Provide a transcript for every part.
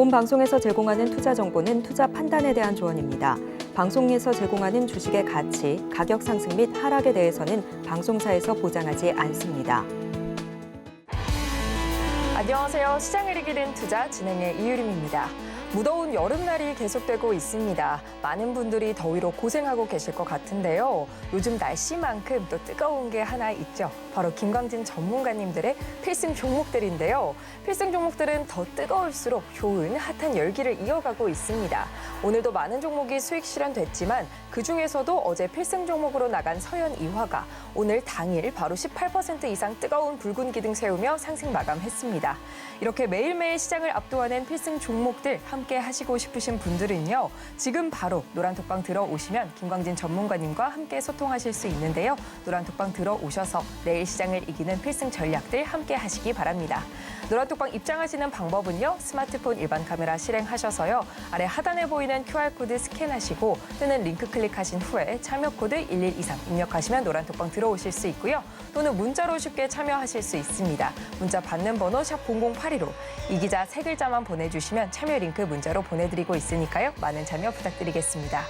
본 방송에서 제공하는 투자 정보는 투자 판단에 대한 조언입니다. 방송에서 제공하는 주식의 가치, 가격 상승 및 하락에 대해서는 방송사에서 보장하지 않습니다. 안녕하세요. 시장을 이기는 투자 진행의 이유림입니다. 무더운 여름날이 계속되고 있습니다. 많은 분들이 더위로 고생하고 계실 것 같은데요. 요즘 날씨만큼 또 뜨거운 게 하나 있죠. 바로 김광진 전문가님들의 필승 종목들인데요. 필승 종목들은 더 뜨거울수록 좋은 핫한 열기를 이어가고 있습니다. 오늘도 많은 종목이 수익 실현됐지만 그중에서도 어제 필승 종목으로 나간 서현이화가 오늘 당일 바로 18% 이상 뜨거운 붉은 기둥 세우며 상승 마감했습니다. 이렇게 매일매일 시장을 압도하는 필승 종목들 함께 하시고 싶으신 분들은요. 지금 바로 노란톡방 들어오시면 김광진 전문가님과 함께 소통하실 수 있는데요. 노란톡방 들어오셔서 내일 시장을 이기는 필승 전략들 함께 하시기 바랍니다. 노란톡방 입장하시는 방법은요. 스마트폰 일반 카메라 실행하셔서요. 아래 하단에 보이는 QR코드 스캔하시고 뜨는 링크 클릭하신 후에 참여 코드 1123 입력하시면 노란톡방 들어오실 수 있고요. 또는 문자로 쉽게 참여하실 수 있습니다. 문자 받는 번호 샵 0082로 이 기자 세 글자만 보내주시면 참여 링크 문자로 보내드리고 있으니까요. 많은 참여 부탁드리겠습니다.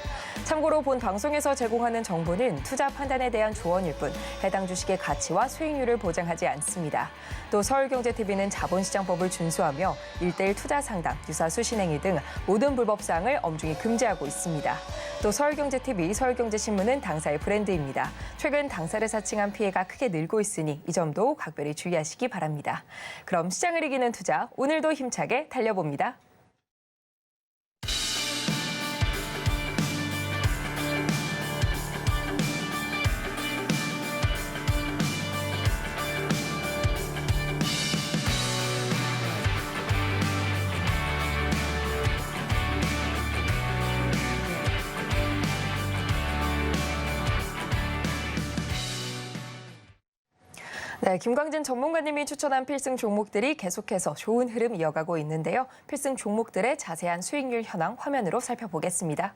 참고로 본 방송에서 제공하는 정보는 투자 판단에 대한 조언일 뿐 해당 주식의 가치와 수익률을 보장하지 않습니다. 또 서울경제TV는 자본시장법을 준수하며 1:1 투자 상담, 유사수 신행위 등 모든 불법 사항을 엄중히 금지하고 있습니다. 또 서울경제TV, 서울경제신문은 당사의 브랜드입니다. 최근 당사를 사칭한 피해가 크게 늘고 있으니 이 점도 각별히 주의하시기 바랍니다. 그럼 시장을 이기는 투자, 오늘도 힘차게 달려봅니다. 네, 김광진 전문가님이 추천한 필승 종목들이 계속해서 좋은 흐름 이어가고 있는데요. 필승 종목들의 자세한 수익률 현황 화면으로 살펴보겠습니다.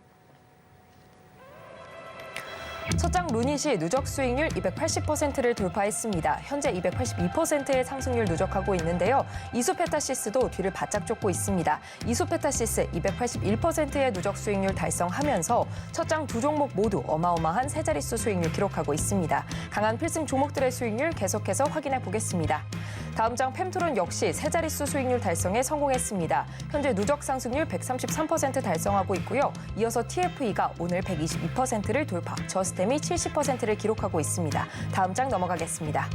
첫장 루닛이 누적 수익률 280%를 돌파했습니다. 현재 282%의 상승률 누적하고 있는데요. 이수페타시스도 뒤를 바짝 쫓고 있습니다. 이수페타시스 281%의 누적 수익률 달성하면서 첫장 두 종목 모두 어마어마한 세 자릿수 수익률 기록하고 있습니다. 강한 필승 종목들의 수익률 계속해서 확인해 보겠습니다. 다음 장 펨토론 역시 세 자릿수 수익률 달성에 성공했습니다. 현재 누적 상승률 133% 달성하고 있고요. 이어서 TFE가 오늘 122%를 돌파, 저스템이 70%를 기록하고 있습니다. 다음 장 넘어가겠습니다.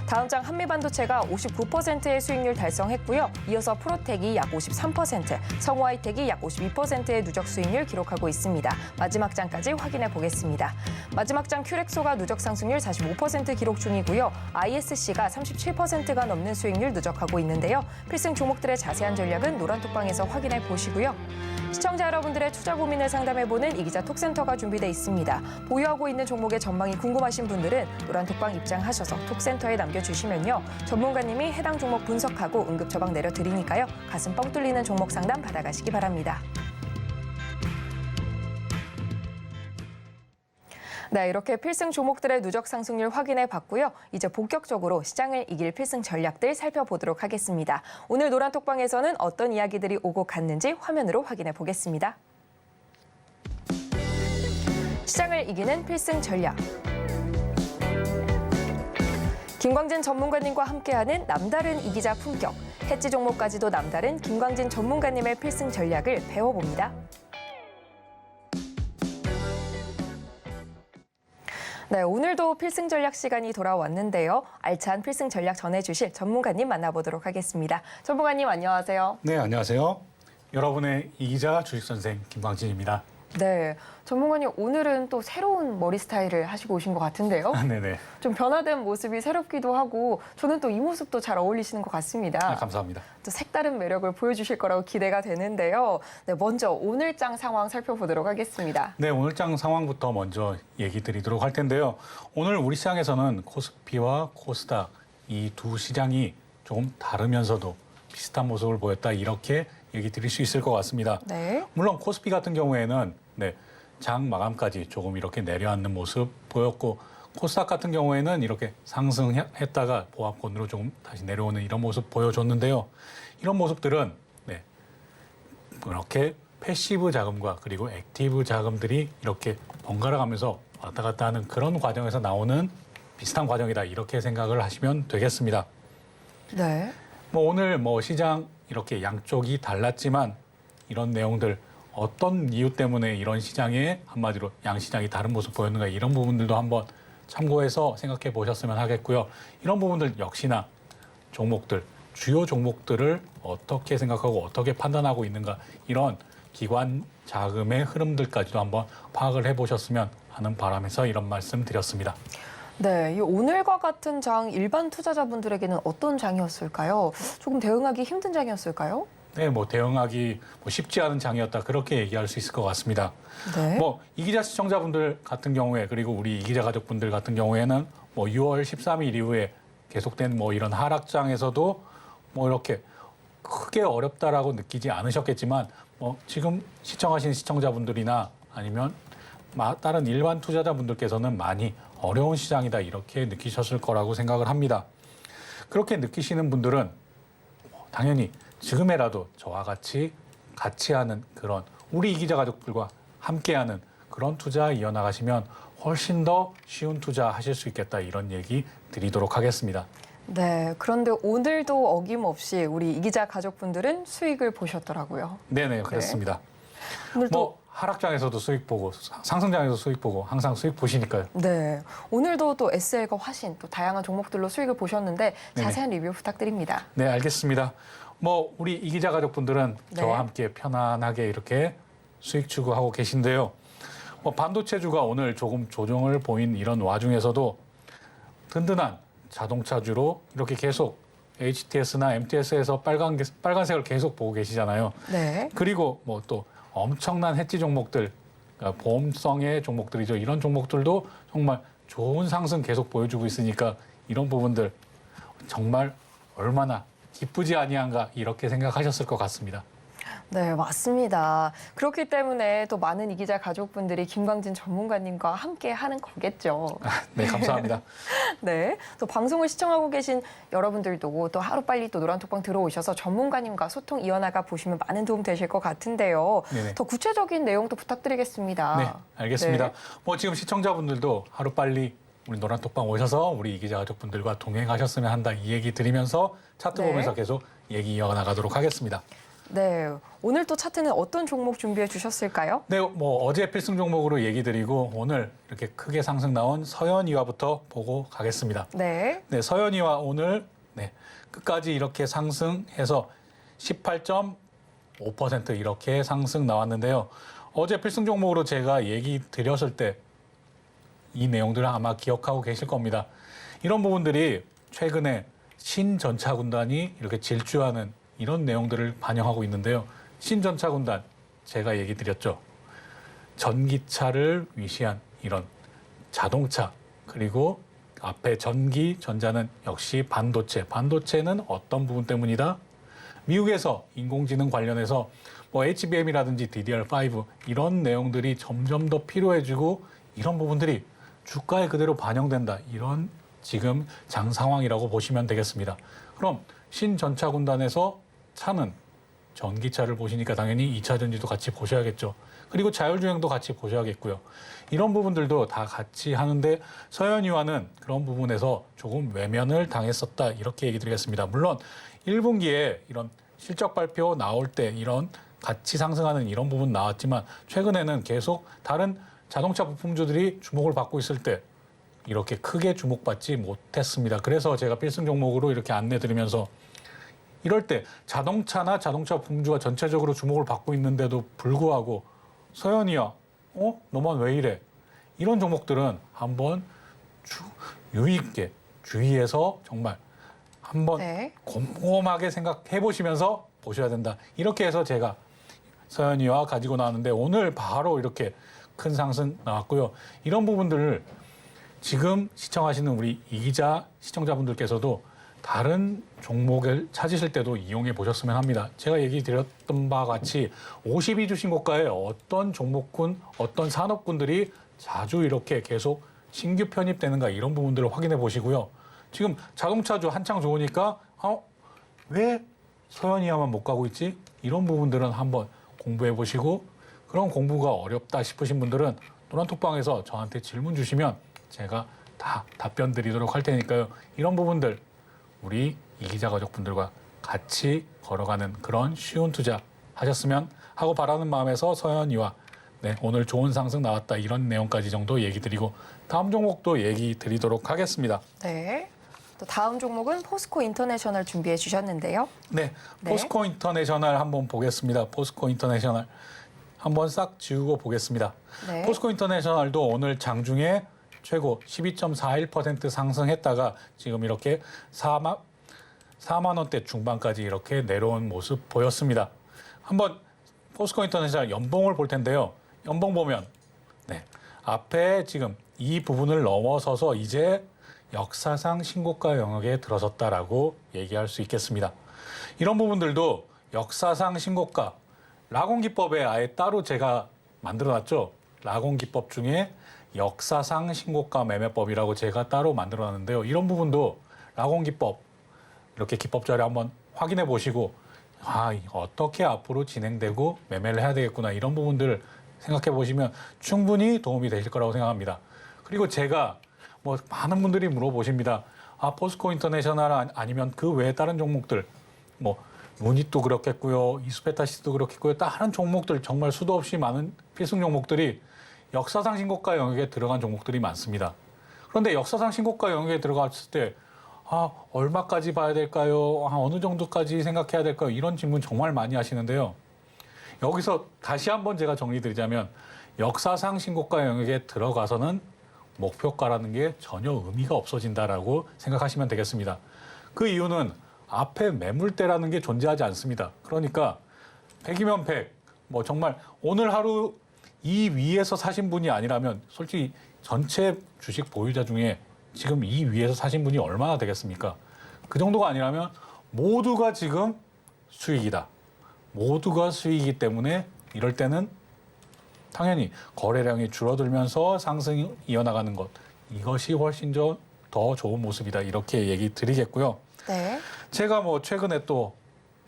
다음 장 한미반도체가 59%의 수익률 달성했고요. 이어서 프로텍이 약 53%, 성우하이텍이 약 52%의 누적 수익률 기록하고 있습니다. 마지막 장까지 확인해 보겠습니다. 마지막 장 큐렉소가 누적 상승률 45% 기록 중이고요. ISC가 37%가 넘는 수익률 누적하고 있는데요. 필승 종목들의 자세한 전략은 노란톡방에서 확인해 보시고요. 시청자 여러분들의 투자 고민을 상담해보는 이기자 톡센터가 준비돼 있습니다. 보유하고 있는 종목의 전망이 궁금하신 분들은 노란톡방 입장하셔서 톡센터에 남겨주시면요. 전문가님이 해당 종목 분석하고 응급 처방 내려드리니까요. 가슴 뻥 뚫리는 종목 상담 받아가시기 바랍니다. 네, 이렇게 필승 종목들의 누적 상승률 확인해 봤고요. 이제 본격적으로 시장을 이길 필승 전략들 살펴보도록 하겠습니다. 오늘 노란톡방에서는 어떤 이야기들이 오고 갔는지 화면으로 확인해 보겠습니다. 시장을 이기는 필승 전략. 김광진 전문가님과 함께하는 남다른 이기자 품격. 해지 종목까지도 남다른 김광진 전문가님의 필승 전략을 배워봅니다. 네, 오늘도 필승 전략 시간이 돌아왔는데요. 알찬 필승 전략 전해주실 전문가님 만나보도록 하겠습니다. 전문가님 안녕하세요. 네, 안녕하세요. 여러분의 이기자 주식선생 김광진입니다. 네, 전문가님 오늘은 또 새로운 머리 스타일을 하시고 오신 것 같은데요. 네네. 좀 변화된 모습이 새롭기도 하고 저는 또 이 모습도 잘 어울리시는 것 같습니다. 감사합니다. 또 색다른 매력을 보여주실 거라고 기대가 되는데요. 네, 먼저 오늘장 상황 살펴보도록 하겠습니다. 네, 오늘장 상황부터 먼저 얘기 드리도록 할 텐데요. 오늘 우리 시장에서는 코스피와 코스닥 이 두 시장이 조금 다르면서도 비슷한 모습을 보였다 이렇게 얘기 드릴 수 있을 것 같습니다. 네. 물론 코스피 같은 경우에는 장 마감까지 조금 이렇게 내려앉는 모습 보였고 코스닥 같은 경우에는 이렇게 상승했다가 보합권으로 조금 다시 내려오는 이런 모습 보여줬는데요. 이런 모습들은 그렇게 패시브 자금과 그리고 액티브 자금들이 이렇게 번갈아 가면서 왔다 갔다 하는 그런 과정에서 나오는 비슷한 과정이다. 이렇게 생각을 하시면 되겠습니다. 네. 오늘 시장 이렇게 양쪽이 달랐지만 이런 내용들 어떤 이유 때문에 이런 시장에 한마디로 양시장이 다른 모습 보였는가 이런 부분들도 한번 참고해서 생각해 보셨으면 하겠고요. 이런 부분들 역시나 종목들, 주요 종목들을 어떻게 생각하고 어떻게 판단하고 있는가 이런 기관 자금의 흐름들까지도 한번 파악을 해보셨으면 하는 바람에서 이런 말씀 드렸습니다. 네, 이 오늘과 같은 장 일반 투자자분들에게는 어떤 장이었을까요? 조금 대응하기 힘든 장이었을까요? 네, 대응하기 쉽지 않은 장이었다 그렇게 얘기할 수 있을 것 같습니다. 네. 이기자 시청자분들 같은 경우에 그리고 우리 이기자 가족분들 같은 경우에는 6월 13일 이후에 계속된 이런 하락장에서도 이렇게 크게 어렵다라고 느끼지 않으셨겠지만 지금 시청하신 시청자분들이나 아니면 다른 일반 투자자분들께서는 많이 어려운 시장이다 이렇게 느끼셨을 거라고 생각을 합니다. 그렇게 느끼시는 분들은 당연히 지금에라도 저와 같이 하는 그런 우리 이기자 가족들과 함께하는 그런 투자 이어나가시면 훨씬 더 쉬운 투자 하실 수 있겠다 이런 얘기 드리도록 하겠습니다. 네, 그런데 오늘도 어김없이 우리 이기자 가족분들은 수익을 보셨더라고요. 네네 그렇습니다. 오늘도 하락장에서도 수익 보고 상승장에서 수익 보고 항상 수익 보시니까요. 네, 오늘도 또 SL과 화신 또 다양한 종목들로 수익을 보셨는데 네네. 자세한 리뷰 부탁드립니다. 네 알겠습니다. 우리 이기자 가족분들은 네. 저와 함께 편안하게 이렇게 수익 추구하고 계신데요. 반도체주가 오늘 조금 조정을 보인 이런 와중에서도 든든한 자동차주로 이렇게 계속 HTS나 MTS에서 빨간색을 계속 보고 계시잖아요. 네. 그리고 또 엄청난 해지 종목들, 그러니까 보험성의 종목들이죠. 이런 종목들도 정말 좋은 상승 계속 보여주고 있으니까 이런 부분들 정말 얼마나 기쁘지 아니한가 이렇게 생각하셨을 것 같습니다. 네, 맞습니다. 그렇기 때문에 또 많은 이기자 가족분들이 김광진 전문가님과 함께 하는 거겠죠. 네, 감사합니다. 네, 또 방송을 시청하고 계신 여러분들도 또 하루빨리 또 노란톡방 들어오셔서 전문가님과 소통 이어나가 보시면 많은 도움 되실 것 같은데요. 네네. 더 구체적인 내용도 부탁드리겠습니다. 네, 알겠습니다. 네. 지금 시청자분들도 하루빨리 우리 노란톡방 오셔서 우리 이기자 가족분들과 동행하셨으면 한다 이 얘기 드리면서 차트 네. 보면서 계속 얘기 이어나가도록 하겠습니다. 네, 오늘 또 차트는 어떤 종목 준비해 주셨을까요? 네, 어제 필승 종목으로 얘기 드리고 오늘 이렇게 크게 상승 나온 서현이와부터 보고 가겠습니다. 네, 네, 서현이와 오늘 끝까지 이렇게 상승해서 18.5% 이렇게 상승 나왔는데요. 어제 필승 종목으로 제가 얘기 드렸을 때 이 내용들을 아마 기억하고 계실 겁니다. 이런 부분들이 최근에 신전차 군단이 이렇게 질주하는 이런 내용들을 반영하고 있는데요. 신전차 군단 제가 얘기 드렸죠. 전기차를 위시한 이런 자동차 그리고 앞에 전기, 전자는 역시 반도체. 반도체는 어떤 부분 때문이다? 미국에서 인공지능 관련해서 HBM이라든지 DDR5 이런 내용들이 점점 더 필요해지고 이런 부분들이 주가에 그대로 반영된다. 이런 지금 장 상황이라고 보시면 되겠습니다. 그럼 신전차 군단에서 차는 전기차를 보시니까 당연히 2차 전지도 같이 보셔야겠죠. 그리고 자율주행도 같이 보셔야겠고요. 이런 부분들도 다 같이 하는데 서현이와는 그런 부분에서 조금 외면을 당했었다. 이렇게 얘기 드리겠습니다. 물론 1분기에 이런 실적 발표 나올 때 이런 같이 상승하는 이런 부분 나왔지만 최근에는 계속 다른 자동차 부품주들이 주목을 받고 있을 때 이렇게 크게 주목받지 못했습니다. 그래서 제가 필승 종목으로 이렇게 안내 드리면서 이럴 때 자동차나 자동차 부품주가 전체적으로 주목을 받고 있는데도 불구하고 서현이야, 너만 왜 이래? 이런 종목들은 한번 유의있게 주의해서 정말 한번 네. 곰곰하게 생각해 보시면서 보셔야 된다. 이렇게 해서 제가 서현이와 가지고 나왔는데 오늘 바로 이렇게 큰 상승 나왔고요. 이런 부분들을 지금 시청하시는 우리 이기자 시청자분들께서도 다른 종목을 찾으실 때도 이용해 보셨으면 합니다. 제가 얘기 드렸던 바와 같이 52주 신고가에 어떤 종목군, 어떤 산업군들이 자주 이렇게 계속 신규 편입되는가 이런 부분들을 확인해 보시고요. 지금 자동차주 한창 좋으니까 왜 서현이야만 못 가고 있지? 이런 부분들은 한번 공부해 보시고 그런 공부가 어렵다 싶으신 분들은 노란톡방에서 저한테 질문 주시면 제가 다 답변 드리도록 할 테니까요. 이런 부분들 우리 이기자 가족분들과 같이 걸어가는 그런 쉬운 투자 하셨으면 하고 바라는 마음에서 서현이와 오늘 좋은 상승 나왔다 이런 내용까지 정도 얘기 드리고 다음 종목도 얘기 드리도록 하겠습니다. 네. 또 다음 종목은 포스코 인터내셔널 준비해 주셨는데요. 네, 네. 포스코 인터내셔널 한번 보겠습니다. 포스코 인터내셔널 한번 싹 지우고 보겠습니다. 네. 포스코 인터내셔널도 오늘 장중에 최고 12.41% 상승했다가 지금 이렇게 4만 원대 중반까지 이렇게 내려온 모습 보였습니다. 한번 포스코 인터내셔널 연봉을 볼 텐데요. 연봉 보면 앞에 지금 이 부분을 넘어서서 이제 역사상 신고가 영역에 들어섰다라고 얘기할 수 있겠습니다. 이런 부분들도 역사상 신고가 라곤기법에 아예 따로 제가 만들어놨죠. 라곤기법 중에 역사상 신고가 매매법이라고 제가 따로 만들어놨는데요. 이런 부분도 라곤기법 이렇게 기법자료 한번 확인해 보시고 어떻게 앞으로 진행되고 매매를 해야 되겠구나 이런 부분들을 생각해 보시면 충분히 도움이 되실 거라고 생각합니다. 그리고 제가 많은 분들이 물어보십니다. 포스코 인터내셔널 아니면 그 외에 다른 종목들 루닛도 그렇겠고요. 이스페타시스도 그렇겠고요. 다른 종목들 정말 수도 없이 많은 필승 종목들이 역사상 신고가 영역에 들어간 종목들이 많습니다. 그런데 역사상 신고가 영역에 들어갔을 때 얼마까지 봐야 될까요? 어느 정도까지 생각해야 될까요? 이런 질문 정말 많이 하시는데요. 여기서 다시 한번 제가 정리드리자면 역사상 신고가 영역에 들어가서는 목표가라는 게 전혀 의미가 없어진다라고 생각하시면 되겠습니다. 그 이유는 앞에 매물대라는 게 존재하지 않습니다. 그러니까 100이면 100, 정말 오늘 하루 이 위에서 사신 분이 아니라면 솔직히 전체 주식 보유자 중에 지금 이 위에서 사신 분이 얼마나 되겠습니까? 그 정도가 아니라면 모두가 지금 수익이다. 모두가 수익이기 때문에 이럴 때는 당연히 거래량이 줄어들면서 상승이 이어나가는 것 이것이 훨씬 더 좋은 모습이다. 이렇게 얘기 드리겠고요. 네. 제가 최근에 또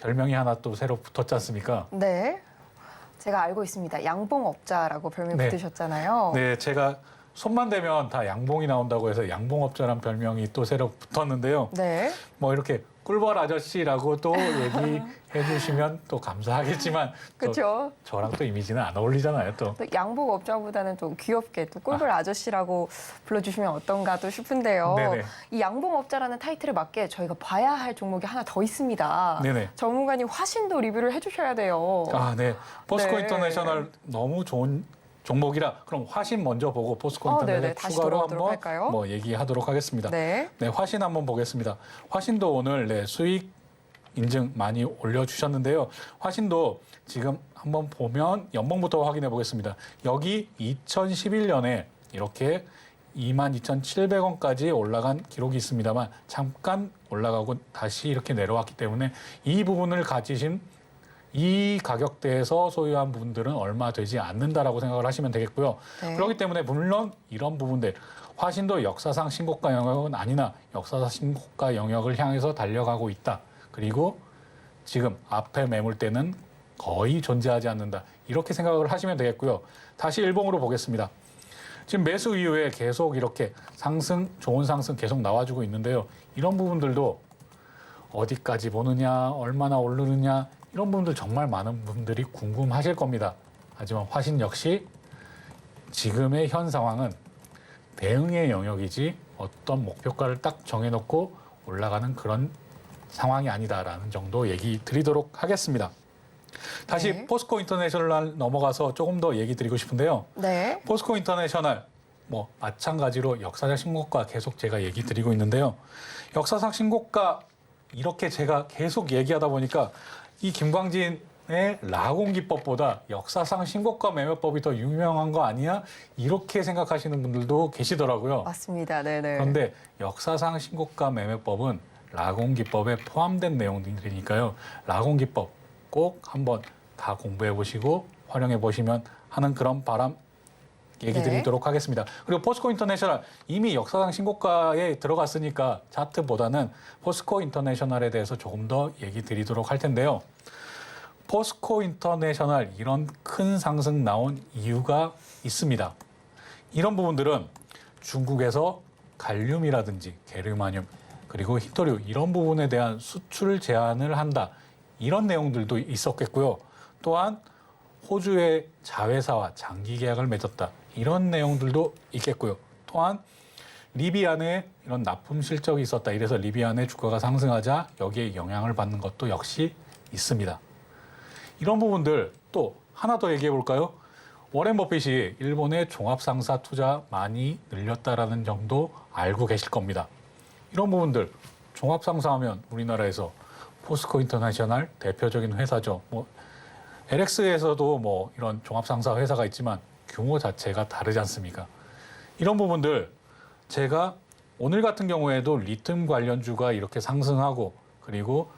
별명이 하나 또 새로 붙었지 않습니까? 네. 제가 알고 있습니다. 양봉업자라고 별명 네. 붙으셨잖아요. 네, 제가 손만 대면 다 양봉이 나온다고 해서 양봉업자란 별명이 또 새로 붙었는데요. 네. 이렇게 꿀벌 아저씨라고 또 얘기해 주시면 또 감사하겠지만 그렇죠. 저랑 또 이미지는 안 어울리잖아요. 또 양봉업자보다는 좀 귀엽게 또 꿀벌 아저씨라고 불러주시면 어떤가도 싶은데요. 네네. 이 양봉업자라는 타이틀에 맞게 저희가 봐야 할 종목이 하나 더 있습니다. 네네. 전문가님 화신도 리뷰를 해주셔야 돼요. 네. 포스코 네. 인터내셔널 너무 좋은 종목이라 그럼 화신 먼저 보고 포스코 인터내셔널 네네. 다시 추가로 돌아오도록 한번 할까요? 얘기하도록 하겠습니다. 네. 네, 화신 한번 보겠습니다. 화신도 오늘 수익 인증 많이 올려주셨는데요. 화신도 지금 한번 보면 연봉부터 확인해 보겠습니다. 여기 2011년에 이렇게 22,700원까지 올라간 기록이 있습니다만 잠깐 올라가고 다시 이렇게 내려왔기 때문에 이 부분을 가지신 이 가격대에서 소유한 분들은 얼마 되지 않는다라고 생각을 하시면 되겠고요. 네. 그렇기 때문에 물론 이런 부분들 화신도 역사상 신고가 영역은 아니나 역사상 신고가 영역을 향해서 달려가고 있다. 그리고 지금 앞에 매물대는 거의 존재하지 않는다. 이렇게 생각을 하시면 되겠고요. 다시 일봉으로 보겠습니다. 지금 매수 이후에 계속 이렇게 상승, 좋은 상승 계속 나와주고 있는데요. 이런 부분들도 어디까지 보느냐, 얼마나 오르느냐 이런 부분들 정말 많은 분들이 궁금하실 겁니다. 하지만 화신 역시 지금의 현 상황은 대응의 영역이지 어떤 목표가를 딱 정해놓고 올라가는 그런 상황이 아니다라는 정도 얘기 드리도록 하겠습니다. 다시 네. 포스코 인터내셔널 넘어가서 조금 더 얘기 드리고 싶은데요. 네. 포스코 인터내셔널 마찬가지로 역사상 신고가 계속 제가 얘기 드리고 있는데요. 역사상 신고가 이렇게 제가 계속 얘기하다 보니까 이 김광진의 라곤기법보다 역사상 신고가 매매법이 더 유명한 거 아니야? 이렇게 생각하시는 분들도 계시더라고요. 맞습니다. 네네. 그런데 역사상 신고가 매매법은 라곤기법에 포함된 내용들이니까요. 라곤기법 꼭 한번 다 공부해 보시고 활용해 보시면 하는 그런 바람 얘기 네. 드리도록 하겠습니다. 그리고 포스코 인터내셔널 이미 역사상 신고가에 들어갔으니까 차트보다는 포스코 인터내셔널에 대해서 조금 더 얘기 드리도록 할 텐데요. 포스코 인터내셔널 이런 큰 상승 나온 이유가 있습니다. 이런 부분들은 중국에서 갈륨이라든지 게르마늄 그리고 히토류 이런 부분에 대한 수출 제한을 한다. 이런 내용들도 있었겠고요. 또한 호주의 자회사와 장기 계약을 맺었다. 이런 내용들도 있겠고요. 또한 리비안에 이런 납품 실적이 있었다. 이래서 리비안의 주가가 상승하자 여기에 영향을 받는 것도 역시 있습니다. 이런 부분들 또 하나 더 얘기해 볼까요? 워렌 버핏이 일본의 종합상사 투자 많이 늘렸다라는 정도 알고 계실 겁니다. 이런 부분들 종합상사하면 우리나라에서 포스코 인터내셔널 대표적인 회사죠. LX에서도 이런 종합상사 회사가 있지만 규모 자체가 다르지 않습니까? 이런 부분들 제가 오늘 같은 경우에도 리튬 관련주가 이렇게 상승하고 그리고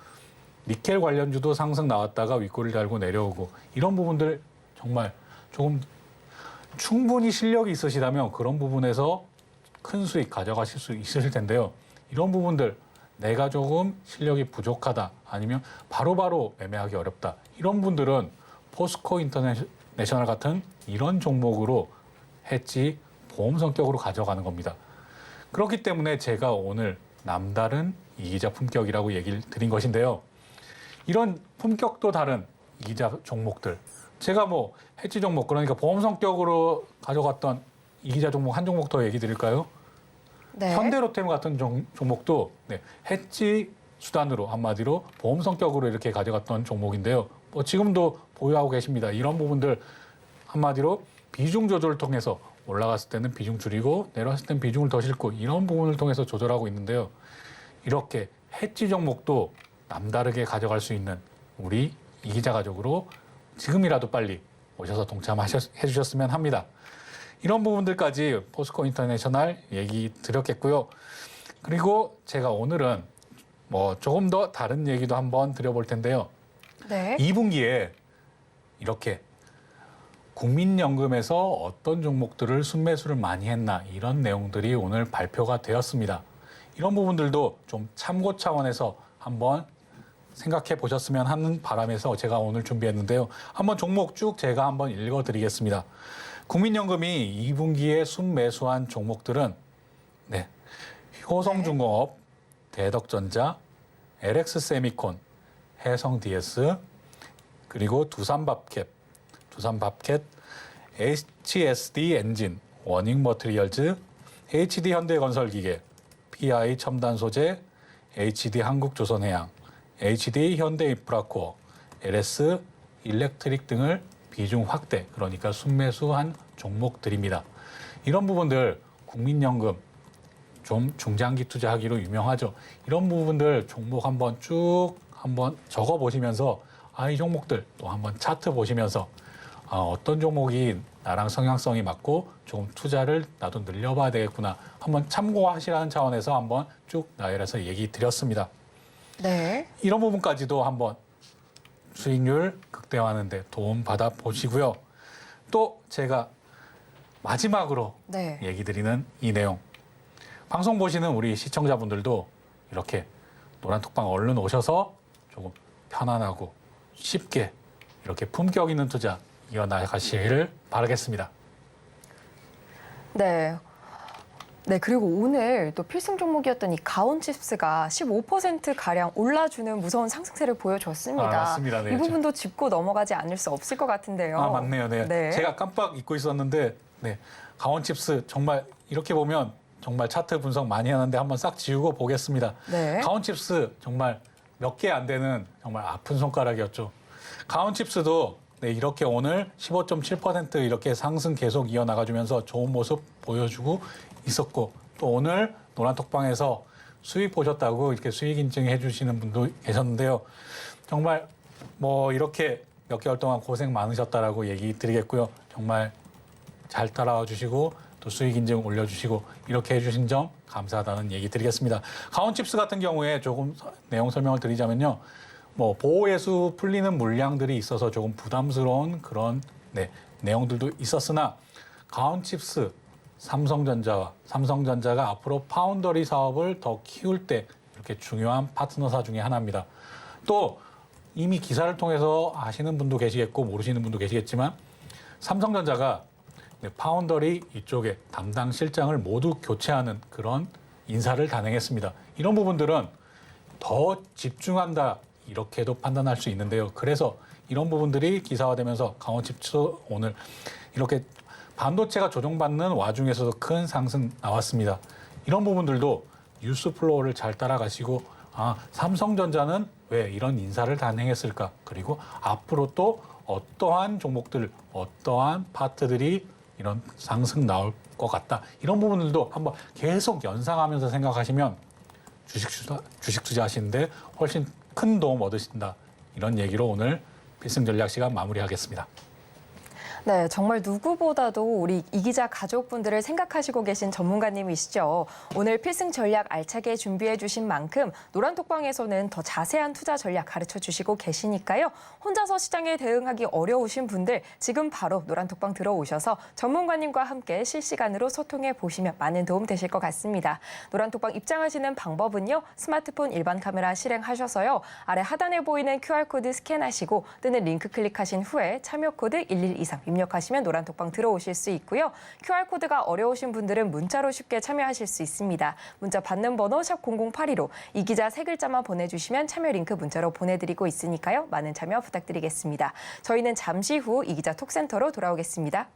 니켈 관련주도 상승 나왔다가 윗골을 달고 내려오고 이런 부분들 정말 조금 충분히 실력이 있으시다면 그런 부분에서 큰 수익 가져가실 수 있으실 텐데요. 이런 부분들 내가 조금 실력이 부족하다 아니면 바로바로 매매하기 어렵다. 이런 분들은 포스코 인터내셔널 같은 이런 종목으로 해지 보험 성격으로 가져가는 겁니다. 그렇기 때문에 제가 오늘 남다른 이기자 품격이라고 얘기를 드린 것인데요. 이런 품격도 다른 이기자 종목들. 제가 해지 종목, 그러니까 보험 성격으로 가져갔던 이기자 종목 한 종목 더 얘기 드릴까요? 네. 현대로템 같은 종목도 해지 수단으로 한마디로 보험 성격으로 이렇게 가져갔던 종목인데요. 지금도 보유하고 계십니다. 이런 부분들 한마디로 비중 조절을 통해서 올라갔을 때는 비중 줄이고 내려왔을 때는 비중을 더 싣고 이런 부분을 통해서 조절하고 있는데요. 이렇게 해지 종목도 남다르게 가져갈 수 있는 우리 이기자 가족으로 지금이라도 빨리 오셔서 동참해 주셨으면 합니다. 이런 부분들까지 포스코 인터내셔널 얘기 드렸겠고요. 그리고 제가 오늘은 조금 더 다른 얘기도 한번 드려볼 텐데요. 네. 2분기에 이렇게 국민연금에서 어떤 종목들을 순매수를 많이 했나 이런 내용들이 오늘 발표가 되었습니다. 이런 부분들도 좀 참고 차원에서 한번 생각해 보셨으면 하는 바람에서 제가 오늘 준비했는데요. 한번 종목 쭉 제가 한번 읽어드리겠습니다. 국민연금이 2분기에 순매수한 종목들은 효성중공업, 대덕전자, LX세미콘, 해성DS, 그리고 두산밥캡, HSD엔진, 워닝머티리얼즈, HD현대건설기계, PI첨단소재, HD한국조선해양, HD현대인프라코어, LS 일렉트릭 등을 비중 확대, 그러니까 순매수한 종목들입니다. 이런 부분들 국민연금 좀 중장기 투자하기로 유명하죠. 이런 부분들 종목 한번 쭉 한번 적어 보시면서 이 종목들 또 한번 차트 보시면서 어떤 종목이 나랑 성향성이 맞고 조금 투자를 나도 늘려봐야 되겠구나 한번 참고하시라는 차원에서 한번 쭉 나열해서 얘기 드렸습니다. 네. 이런 부분까지도 한번 수익률 극대화하는 데 도움 받아 보시고요. 또 제가 마지막으로 얘기 드리는 이 내용. 방송 보시는 우리 시청자분들도 이렇게 노란톡방 얼른 오셔서 조금 편안하고 쉽게 이렇게 품격 있는 투자 이어나가시기를 바라겠습니다. 네. 네, 그리고 오늘 또 필승 종목이었던 이 가온칩스가 15%가량 올라주는 무서운 상승세를 보여줬습니다. 맞습니다. 네. 이 부분도 짚고 넘어가지 않을 수 없을 것 같은데요. 맞네요. 네. 제가 깜빡 잊고 있었는데 가온칩스 정말 이렇게 보면 정말 차트 분석 많이 하는데 한번 싹 지우고 보겠습니다. 네. 가온칩스 정말 몇 개 안 되는 정말 아픈 손가락이었죠. 가온칩스도 이렇게 오늘 15.7% 이렇게 상승 계속 이어나가주면서 좋은 모습 보여주고 있었고 또 오늘 노란톡방에서 수익 보셨다고 이렇게 수익 인증해 주시는 분도 계셨는데요. 정말 이렇게 몇 개월 동안 고생 많으셨다라고 얘기 드리겠고요. 정말 잘 따라와 주시고 또 수익 인증 올려주시고 이렇게 해주신 점 감사하다는 얘기 드리겠습니다. 가온칩스 같은 경우에 조금 내용 설명을 드리자면요. 보호예수 풀리는 물량들이 있어서 조금 부담스러운 그런 내용들도 있었으나 가온칩스 삼성전자가 앞으로 파운더리 사업을 더 키울 때 이렇게 중요한 파트너사 중에 하나입니다. 또 이미 기사를 통해서 아시는 분도 계시겠고 모르시는 분도 계시겠지만 삼성전자가 파운더리 이쪽에 담당 실장을 모두 교체하는 그런 인사를 단행했습니다. 이런 부분들은 더 집중한다 이렇게도 판단할 수 있는데요. 그래서 이런 부분들이 기사화되면서 강원칩스 오늘 이렇게 반도체가 조정받는 와중에서도 큰 상승 나왔습니다. 이런 부분들도 뉴스 플로우를 잘 따라가시고 삼성전자는 왜 이런 인사를 단행했을까? 그리고 앞으로 또 어떠한 종목들, 어떠한 파트들이 이런 상승 나올 것 같다. 이런 부분들도 한번 계속 연상하면서 생각하시면 주식 투자하시는데 훨씬 큰 도움 얻으신다. 이런 얘기로 오늘 필승 전략 시간 마무리하겠습니다. 네, 정말 누구보다도 우리 이 기자 가족분들을 생각하시고 계신 전문가님이시죠. 오늘 필승 전략 알차게 준비해 주신 만큼 노란톡방에서는 더 자세한 투자 전략 가르쳐 주시고 계시니까요. 혼자서 시장에 대응하기 어려우신 분들 지금 바로 노란톡방 들어오셔서 전문가님과 함께 실시간으로 소통해 보시면 많은 도움 되실 것 같습니다. 노란톡방 입장하시는 방법은요. 스마트폰 일반 카메라 실행하셔서요. 아래 하단에 보이는 QR코드 스캔하시고 뜨는 링크 클릭하신 후에 참여 코드 1123 입력하시면 노란톡방 들어오실 수 있고요. QR코드가 어려우신 분들은 문자로 쉽게 참여하실 수 있습니다. 문자 받는 번호 샵 0082로 이 기자 세 글자만 보내주시면 참여 링크 문자로 보내드리고 있으니까요. 많은 참여 부탁드리겠습니다. 저희는 잠시 후 이 기자 톡센터로 돌아오겠습니다.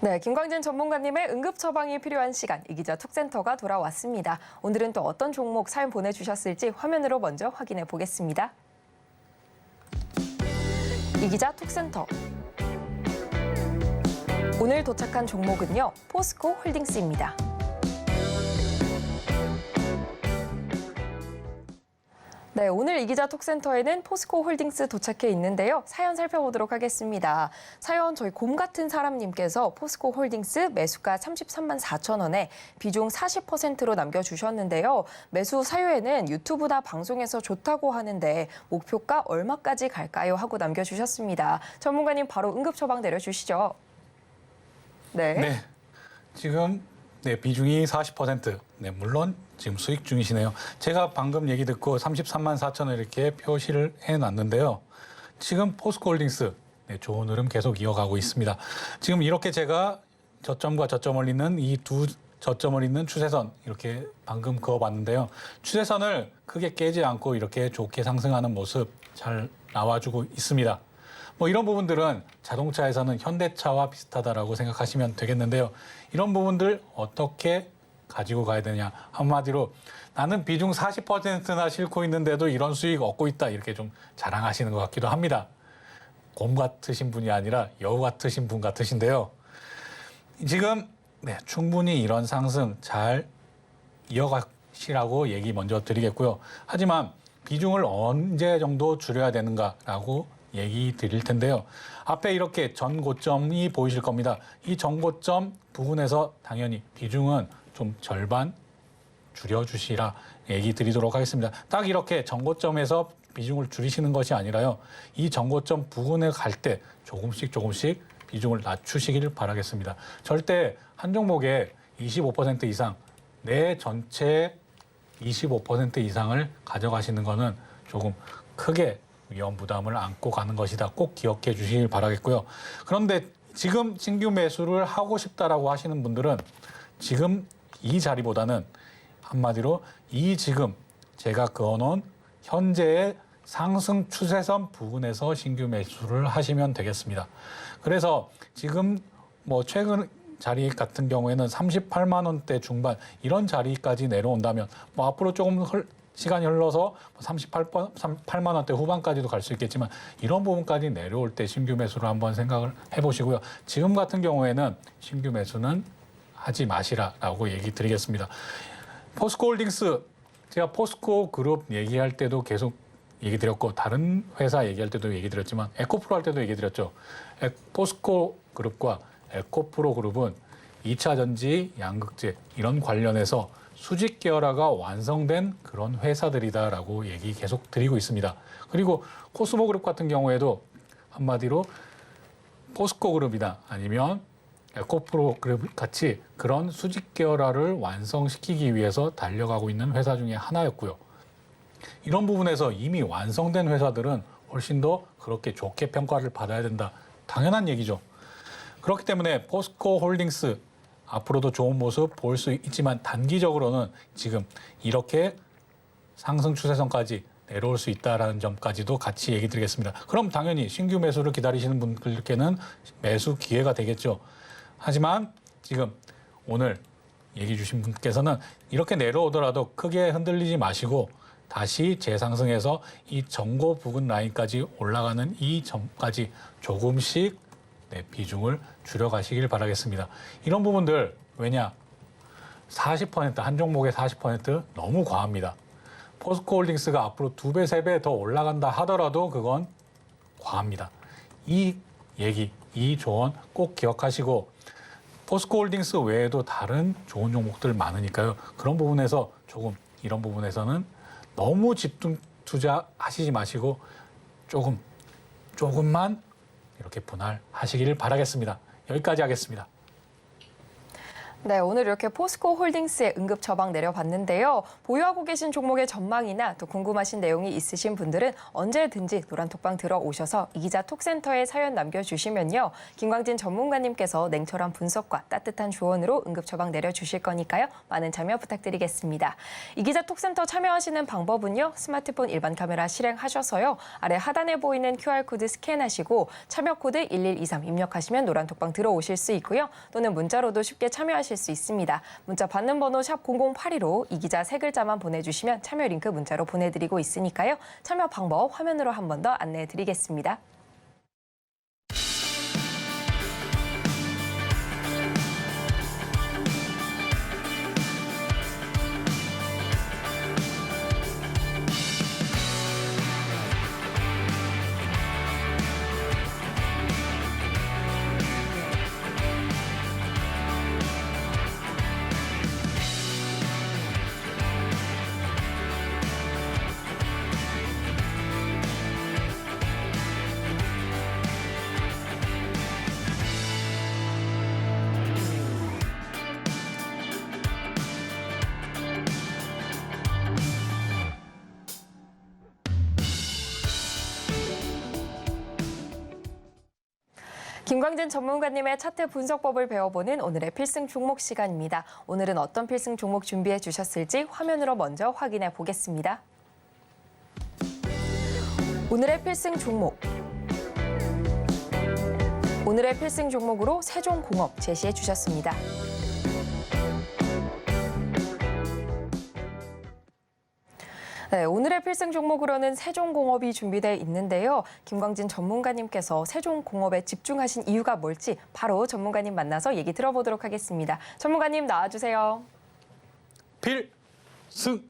네, 김광진 전문가님의 응급 처방이 필요한 시간, 이 기자 톡센터가 돌아왔습니다. 오늘은 또 어떤 종목 사연 보내주셨을지 화면으로 먼저 확인해 보겠습니다. 이 기자 톡센터. 오늘 도착한 종목은요, 포스코 홀딩스입니다. 네, 오늘 이 기자 톡센터에는 포스코 홀딩스 도착해 있는데요. 사연 살펴보도록 하겠습니다. 사연 저희 곰 같은 사람님께서 포스코 홀딩스 매수가 33만 4천 원에 비중 40%로 남겨주셨는데요. 매수 사유에는 유튜브나 방송에서 좋다고 하는데 목표가 얼마까지 갈까요? 하고 남겨주셨습니다. 전문가님 바로 응급 처방 내려주시죠. 네. 지금 비중이 40%. 물론 지금 수익 중이시네요. 제가 방금 얘기 듣고 33만 4천 원 이렇게 표시를 해놨는데요. 지금 포스코홀딩스 좋은 흐름 계속 이어가고 있습니다. 지금 이렇게 제가 저점과 저점을 잇는 이 두 저점을 잇는 추세선 이렇게 방금 그어봤는데요. 추세선을 크게 깨지 않고 이렇게 좋게 상승하는 모습 잘 나와주고 있습니다. 이런 부분들은 자동차에서는 현대차와 비슷하다라고 생각하시면 되겠는데요. 이런 부분들 어떻게 가지고 가야 되냐. 한마디로 나는 비중 40%나 싣고 있는데도 이런 수익 얻고 있다. 이렇게 좀 자랑하시는 것 같기도 합니다. 곰 같으신 분이 아니라 여우 같으신 분 같으신데요. 지금 충분히 이런 상승 잘 이어가시라고 얘기 먼저 드리겠고요. 하지만 비중을 언제 정도 줄여야 되는가라고 얘기 드릴 텐데요. 앞에 이렇게 전고점이 보이실 겁니다. 이 전고점 부분에서 당연히 비중은 좀 절반 줄여주시라 얘기 드리도록 하겠습니다. 딱 이렇게 전고점에서 비중을 줄이시는 것이 아니라요. 이 전고점 부근에 갈 때 조금씩 비중을 낮추시길 바라겠습니다. 절대 한 종목에 25% 이상, 내 전체 25% 이상을 가져가시는 거는 조금 크게 위험 부담을 안고 가는 것이다. 꼭 기억해 주시길 바라겠고요. 그런데 지금 신규 매수를 하고 싶다라고 하시는 분들은 지금 이 자리보다는 한마디로 이 지금 제가 그어놓은 현재의 상승 추세선 부근에서 신규 매수를 하시면 되겠습니다. 그래서 지금 최근 자리 같은 경우에는 38만 원대 중반 이런 자리까지 내려온다면 앞으로 조금 시간이 흘러서 38만 원대 후반까지도 갈 수 있겠지만 이런 부분까지 내려올 때 신규 매수를 한번 생각을 해보시고요. 지금 같은 경우에는 신규 매수는 하지 마시라라고 얘기 드리겠습니다. 포스코홀딩스, 제가 포스코 그룹 얘기할 때도 계속 얘기 드렸고 다른 회사 얘기할 때도 얘기 드렸지만 에코프로 할 때도 얘기 드렸죠. 포스코 그룹과 에코프로 그룹은 2차 전지, 양극재 이런 관련해서 수직 계열화가 완성된 그런 회사들이다라고 얘기 계속 드리고 있습니다. 그리고 코스모 그룹 같은 경우에도 한마디로 포스코 그룹이나 아니면 에코프로 그룹 같이 그런 수직 계열화를 완성시키기 위해서 달려가고 있는 회사 중에 하나였고요. 이런 부분에서 이미 완성된 회사들은 훨씬 더 그렇게 좋게 평가를 받아야 된다. 당연한 얘기죠. 그렇기 때문에 포스코 홀딩스 앞으로도 좋은 모습 볼 수 있지만 단기적으로는 지금 이렇게 상승 추세선까지 내려올 수 있다는 점까지도 같이 얘기 드리겠습니다. 그럼 당연히 신규 매수를 기다리시는 분들께는 매수 기회가 되겠죠. 하지만 지금 오늘 얘기 주신 분께서는 이렇게 내려오더라도 크게 흔들리지 마시고 다시 재상승해서 이 전고 부근 라인까지 올라가는 이 점까지 조금씩 비중을 줄여가시길 바라겠습니다. 이런 부분들 왜냐 40% 한 종목에 40% 너무 과합니다. 포스코홀딩스가 앞으로 2배, 3배 더 올라간다 하더라도 그건 과합니다. 이 얘기, 이 조언 꼭 기억하시고 포스코홀딩스 외에도 다른 좋은 종목들 많으니까요. 그런 부분에서 조금 이런 부분에서는 너무 집중 투자하시지 마시고 조금만 이렇게 분할하시기를 바라겠습니다. 여기까지 하겠습니다. 네, 오늘 이렇게 포스코 홀딩스의 응급 처방 내려봤는데요. 보유하고 계신 종목의 전망이나 또 궁금하신 내용이 있으신 분들은 언제든지 노란톡방 들어오셔서 이 기자 톡센터에 사연 남겨주시면요. 김광진 전문가님께서 냉철한 분석과 따뜻한 조언으로 응급 처방 내려주실 거니까요. 많은 참여 부탁드리겠습니다. 이 기자 톡센터 참여하시는 방법은요. 스마트폰 일반 카메라 실행하셔서요. 아래 하단에 보이는 QR코드 스캔하시고 참여 코드 1123 입력하시면 노란톡방 들어오실 수 있고요. 또는 문자로도 쉽게 참여하실 수 있습니다. 문자 받는 번호 샵 0082로 이 기자 세 글자만 보내주시면 참여 링크 문자로 보내드리고 있으니까요. 참여 방법 화면으로 한 번 더 안내해드리겠습니다. 김광진 전문가님의 차트 분석법을 배워보는 오늘의 필승 종목 시간입니다. 오늘은 어떤 필승 종목 준비해 주셨을지 화면으로 먼저 확인해 보겠습니다. 오늘의 필승 종목. 오늘의 필승 종목으로 세종공업 제시해 주셨습니다. 네, 오늘의 필승 종목으로는 세종공업이 준비되어 있는데요. 김광진 전문가님께서 세종공업에 집중하신 이유가 뭘지 바로 전문가님 만나서 얘기 들어보도록 하겠습니다. 전문가님 나와주세요. 필승!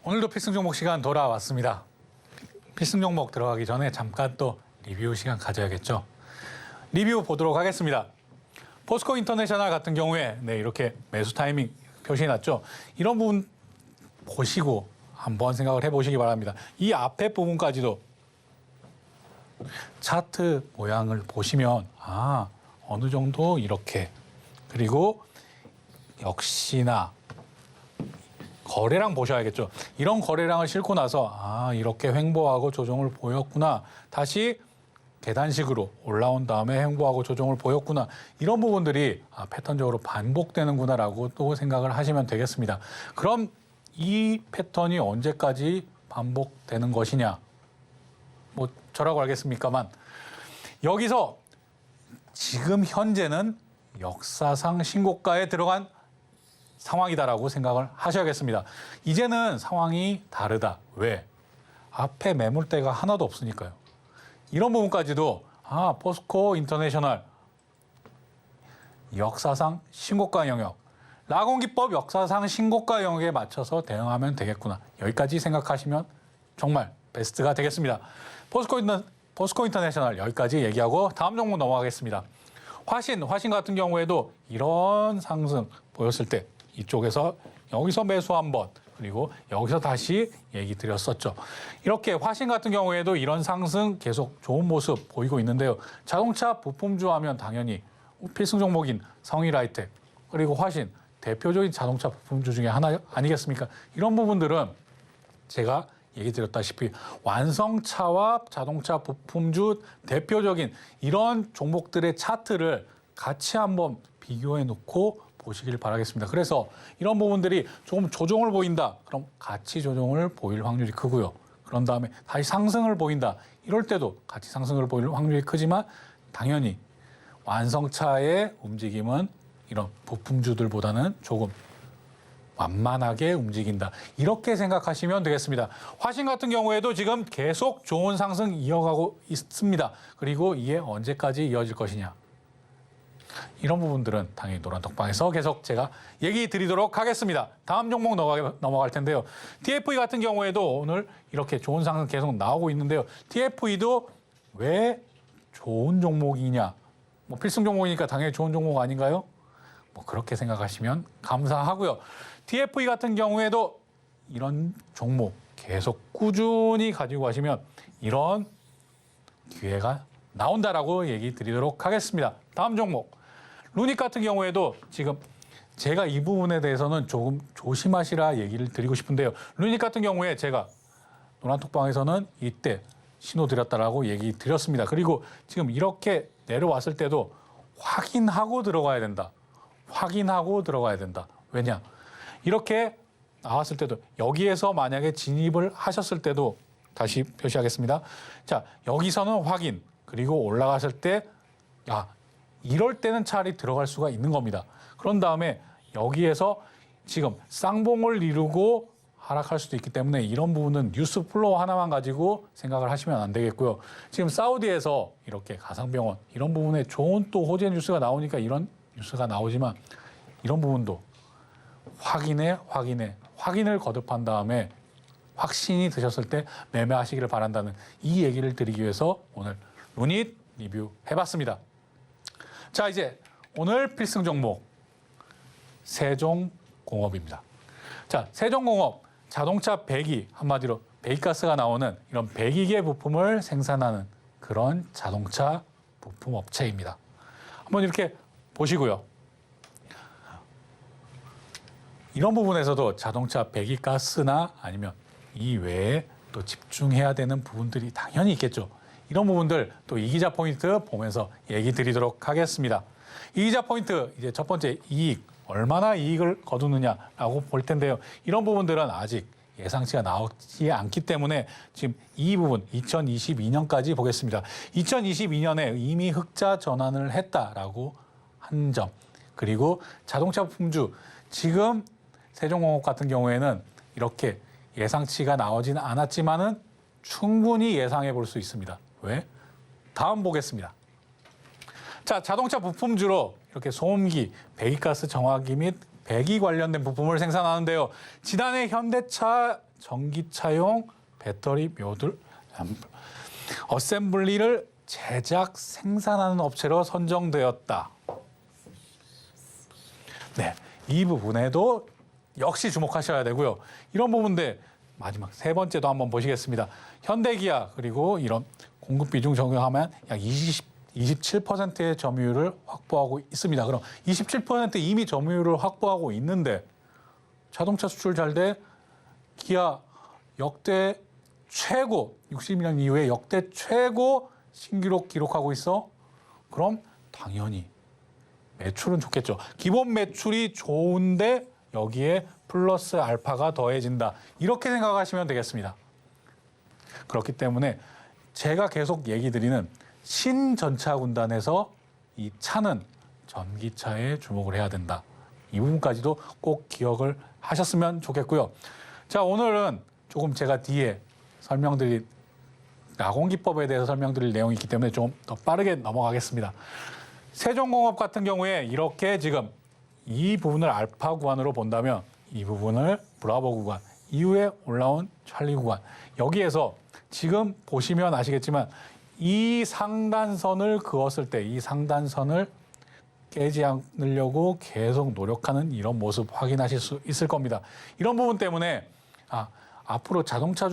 오늘도 필승 종목 시간 돌아왔습니다. 필승 종목 들어가기 전에 잠깐 또 리뷰 시간 가져야겠죠. 리뷰 보도록 하겠습니다. 포스코 인터내셔널 같은 경우에 이렇게 매수 타이밍 표시해놨죠. 이런 부분 보시고 한번 생각을 해보시기 바랍니다. 이 앞에 부분까지도 차트 모양을 보시면 어느 정도 이렇게 그리고 역시나 거래량 보셔야겠죠. 이런 거래량을 싣고 나서 이렇게 횡보하고 조정을 보였구나. 다시 계단식으로 올라온 다음에 횡보하고 조정을 보였구나. 이런 부분들이 패턴적으로 반복되는구나라고 또 생각을 하시면 되겠습니다. 그럼 이 패턴이 언제까지 반복되는 것이냐? 뭐 저라고 알겠습니까만 여기서 지금 현재는 역사상 신고가에 들어간 상황이다라고 생각을 하셔야겠습니다. 이제는 상황이 다르다. 왜? 앞에 매물대가 하나도 없으니까요. 이런 부분까지도 포스코 인터내셔널 역사상 신고가 영역, 라공기법 역사상 신고가 영역에 맞춰서 대응하면 되겠구나. 여기까지 생각하시면 정말 베스트가 되겠습니다. 포스코 인터내셔널 여기까지 얘기하고 다음 종목 넘어가겠습니다. 화신 같은 경우에도 이런 상승 보였을 때 이쪽에서 여기서 매수 한번 그리고 여기서 다시 얘기 드렸었죠. 이렇게 화신 같은 경우에도 이런 상승 계속 좋은 모습 보이고 있는데요. 자동차 부품주 하면 당연히 필승 종목인 성일하이텍 그리고 화신 대표적인 자동차 부품주 중에 하나 아니겠습니까? 이런 부분들은 제가 얘기 드렸다시피 완성차와 자동차 부품주 대표적인 이런 종목들의 차트를 같이 한번 비교해 놓고 보시길 바라겠습니다. 그래서 이런 부분들이 조금 조정을 보인다. 그럼 같이 조정을 보일 확률이 크고요. 그런 다음에 다시 상승을 보인다. 이럴 때도 같이 상승을 보일 확률이 크지만 당연히 완성차의 움직임은 이런 부품주들보다는 조금 완만하게 움직인다. 이렇게 생각하시면 되겠습니다. 화신 같은 경우에도 지금 계속 좋은 상승 이어가고 있습니다. 그리고 이게 언제까지 이어질 것이냐. 이런 부분들은 당연히 노란톡방에서 계속 제가 얘기 드리도록 하겠습니다. 다음 종목 넘어갈 텐데요. TFE 같은 경우에도 오늘 이렇게 좋은 상승 계속 나오고 있는데요. TFE도 왜 좋은 종목이냐. 뭐 필승 종목이니까 당연히 좋은 종목 아닌가요? 뭐 그렇게 생각하시면 감사하고요. TFE 같은 경우에도 이런 종목 계속 꾸준히 가지고 가시면 이런 기회가 나온다라고 얘기 드리도록 하겠습니다. 다음 종목. 루닉 같은 경우에도 지금 제가 이 부분에 대해서는 조금 조심하시라 얘기를 드리고 싶은데요. 루닉 같은 경우에 제가 노란톡방에서는 이때 신호 드렸다라고 얘기 드렸습니다. 그리고 지금 이렇게 내려왔을 때도 확인하고 들어가야 된다. 확인하고 들어가야 된다. 왜냐? 이렇게 나왔을 때도 여기에서 만약에 진입을 하셨을 때도 다시 표시하겠습니다. 자, 여기서는 확인. 그리고 올라갔을 때 이럴 때는 차라리 들어갈 수가 있는 겁니다. 그런 다음에 여기에서 지금 쌍봉을 이루고 하락할 수도 있기 때문에 이런 부분은 뉴스 플로우 하나만 가지고 생각을 하시면 안 되겠고요. 지금 사우디에서 이렇게 가상병원 이런 부분에 좋은 또 호재 뉴스가 나오니까 이런 뉴스가 나오지만 이런 부분도 확인을 거듭한 다음에 확신이 드셨을 때 매매하시기를 바란다는 이 얘기를 드리기 위해서 오늘 루닛 리뷰해봤습니다. 자, 이제 오늘 필승 종목 세종공업입니다. 자, 세종공업 자동차 배기 한마디로 배기가스가 나오는 이런 배기계 부품을 생산하는 그런 자동차 부품 업체입니다. 한번 이렇게 보시고요. 이런 부분에서도 자동차 배기가스나 아니면 이 외에 또 집중해야 되는 부분들이 당연히 있겠죠. 이런 부분들 또 이기자 포인트 보면서 얘기 드리도록 하겠습니다. 이기자 포인트 이제 첫 번째 이익 얼마나 이익을 거두느냐라고 볼 텐데요. 이런 부분들은 아직 예상치가 나오지 않기 때문에 지금 이 부분 2022년까지 보겠습니다. 2022년에 이미 흑자 전환을 했다라고 한 점. 그리고 자동차 부품주 지금 세종공업 같은 경우에는 이렇게 예상치가 나오지는 않았지만은 충분히 예상해 볼 수 있습니다. 왜? 다음 보겠습니다. 자, 자동차 부품주로 이렇게 소음기, 배기가스 정화기 및 배기 관련된 부품을 생산하는데요. 지난해 현대차 전기차용 배터리 묘들 어셈블리를 제작 생산하는 업체로 선정되었다. 네, 이 부분에도 역시 주목하셔야 되고요. 이런 부분들 마지막 세 번째도 한번 보시겠습니다. 현대기아 그리고 이런 공급 비중 적용하면 약 27%의 점유율을 확보하고 있습니다. 그럼 27% 이미 점유율을 확보하고 있는데 자동차 수출 잘 돼 기아 역대 최고 60년 이후에 역대 최고 신기록 기록하고 있어. 그럼 당연히 매출은 좋겠죠. 기본 매출이 좋은데 여기에 플러스 알파가 더해진다. 이렇게 생각하시면 되겠습니다. 그렇기 때문에 제가 계속 얘기 드리는 신전차 군단에서 이 차는 전기차에 주목을 해야 된다. 이 부분까지도 꼭 기억을 하셨으면 좋겠고요. 자, 오늘은 조금 제가 뒤에 설명드릴 낙원기법에 대해서 설명드릴 내용이 있기 때문에 좀 더 빠르게 넘어가겠습니다. 세종공업 같은 경우에 이렇게 지금 이 부분을 알파 구간으로 본다면 이 부분을 브라보 구간, 이후에 올라온 찰리 구간, 여기에서 지금 보시면 아시겠지만 이 상단선을 그었을 때 이 상단선을 깨지 않으려고 계속 노력하는 이런 모습 확인하실 수 있을 겁니다. 이런 부분 때문에 앞으로 자동차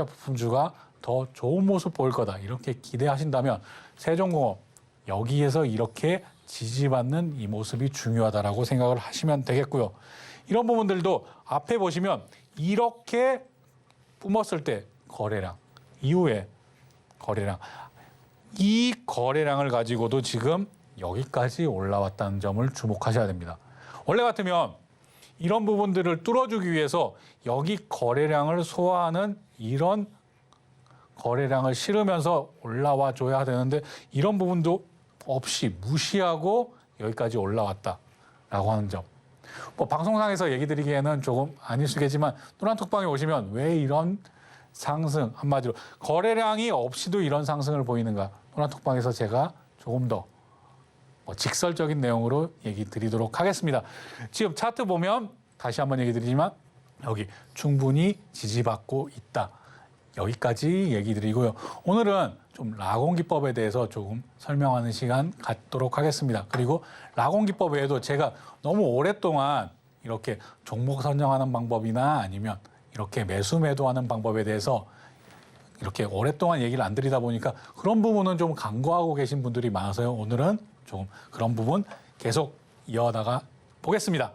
부품주가 더 좋은 모습 보일 거다 이렇게 기대하신다면 세종공업 여기에서 이렇게 지지받는 이 모습이 중요하다라고 생각을 하시면 되겠고요. 이런 부분들도 앞에 보시면 이렇게 뿜었을 때 거래량, 이후에 거래량, 이 거래량을 가지고도 지금 여기까지 올라왔다는 점을 주목하셔야 됩니다. 원래 같으면 이런 부분들을 뚫어주기 위해서 여기 거래량을 소화하는 이런 거래량을 실으면서 올라와 줘야 되는데 이런 부분도 없이 무시하고 여기까지 올라왔다라고 하는 점. 뭐 방송상에서 얘기 드리기에는 조금 아닐 수겠지만 노란톡방에 오시면 왜 이런 상승, 한마디로 거래량이 없이도 이런 상승을 보이는가, 노란톡방에서 제가 조금 더 직설적인 내용으로 얘기 드리도록 하겠습니다. 지금 차트 보면 다시 한번 얘기 드리지만 여기 충분히 지지받고 있다. 여기까지 얘기 드리고요. 오늘은 좀 라곤기법에 대해서 조금 설명하는 시간 갖도록 하겠습니다. 그리고 라곤기법 외에도 제가 너무 오랫동안 이렇게 종목 선정하는 방법이나 아니면 이렇게 매수 매도하는 방법에 대해서 이렇게 오랫동안 얘기를 안 드리다 보니까 그런 부분은 좀 간과하고 계신 분들이 많아서요. 오늘은 조금 그런 부분 계속 이어나가 보겠습니다.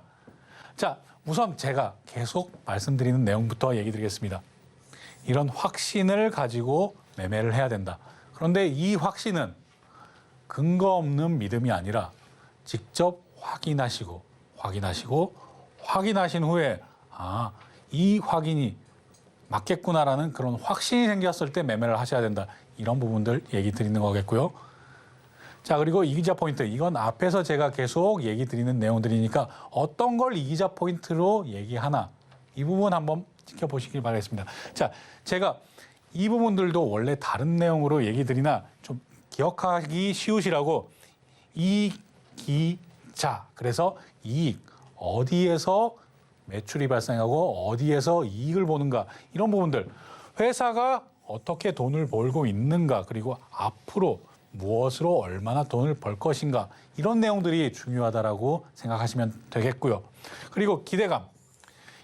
자, 우선 제가 계속 말씀드리는 내용부터 얘기 드리겠습니다. 이런 확신을 가지고 매매를 해야 된다. 그런데 이 확신은 근거 없는 믿음이 아니라 직접 확인하신 후에 이 확인이 맞겠구나라는 그런 확신이 생겼을 때 매매를 하셔야 된다. 이런 부분들 얘기 드리는 거겠고요. 자, 그리고 이기자 포인트. 이건 앞에서 제가 계속 얘기 드리는 내용들이니까 어떤 걸 이기자 포인트로 얘기하나 이 부분 한번 지켜보시길 바라겠습니다. 자, 제가 이 부분들도 원래 다른 내용으로 얘기 드리나 좀 기억하기 쉬우시라고 이기자, 그래서 이익, 어디에서 매출이 발생하고 어디에서 이익을 보는가, 이런 부분들, 회사가 어떻게 돈을 벌고 있는가, 그리고 앞으로 무엇으로 얼마나 돈을 벌 것인가, 이런 내용들이 중요하다라고 생각하시면 되겠고요. 그리고 기대감,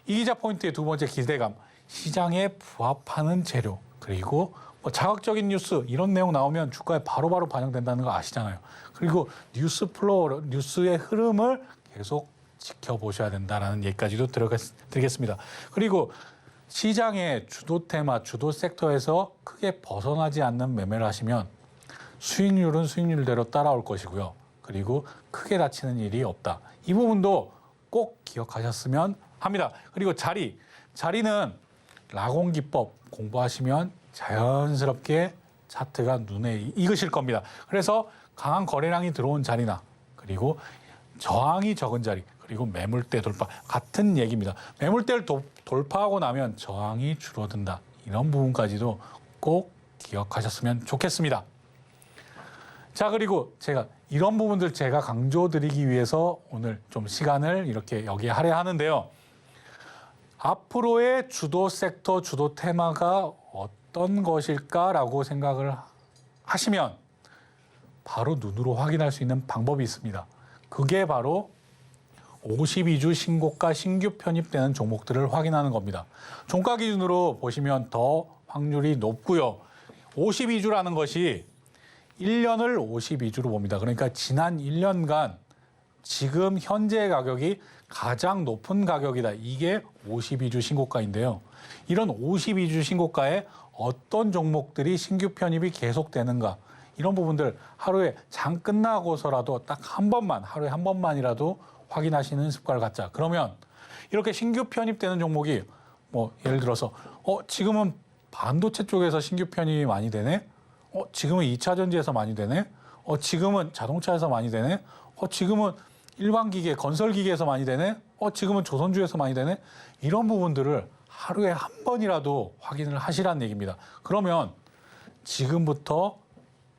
이기자 포인트의 두 번째 기대감, 시장에 부합하는 재료, 그리고 자극적인 뉴스, 이런 내용 나오면 주가에 바로바로 반영된다는 거 아시잖아요. 그리고 뉴스 플로우, 뉴스의 흐름을 계속 지켜보셔야 된다는 얘기까지도 드리겠습니다. 그리고 시장의 주도 테마, 주도 섹터에서 크게 벗어나지 않는 매매를 하시면 수익률은 수익률대로 따라올 것이고요. 그리고 크게 다치는 일이 없다. 이 부분도 꼭 기억하셨으면 합니다. 그리고 자리는 라곤기법 공부하시면 자연스럽게 차트가 눈에 익으실 겁니다. 그래서 강한 거래량이 들어온 자리나 그리고 저항이 적은 자리, 그리고 매물대 돌파, 같은 얘기입니다. 매물대를 돌파하고 나면 저항이 줄어든다. 이런 부분까지도 꼭 기억하셨으면 좋겠습니다. 자, 그리고 제가 이런 부분들 제가 강조드리기 위해서 오늘 좀 시간을 이렇게 여기에 할애하는데요. 앞으로의 주도 섹터, 주도 테마가 어떤 것일까라고 생각을 하시면 바로 눈으로 확인할 수 있는 방법이 있습니다. 그게 바로 52주 신고가 신규 편입되는 종목들을 확인하는 겁니다. 종가 기준으로 보시면 더 확률이 높고요. 52주라는 것이 1년을 52주로 봅니다. 그러니까 지난 1년간 지금 현재 가격이 가장 높은 가격이다. 이게 52주 신고가인데요. 이런 52주 신고가에 어떤 종목들이 신규 편입이 계속되는가, 이런 부분들 하루에 장 끝나고서라도 딱 한 번만, 하루에 한 번만이라도 확인하시는 습관을 갖자. 그러면 이렇게 신규 편입되는 종목이 예를 들어서 지금은 반도체 쪽에서 신규 편입이 많이 되네. 지금은 2차 전지에서 많이 되네. 지금은 자동차에서 많이 되네. 지금은 일반 기계, 건설 기계에서 많이 되네? 지금은 조선주에서 많이 되네? 이런 부분들을 하루에 한 번이라도 확인을 하시라는 얘기입니다. 그러면 지금부터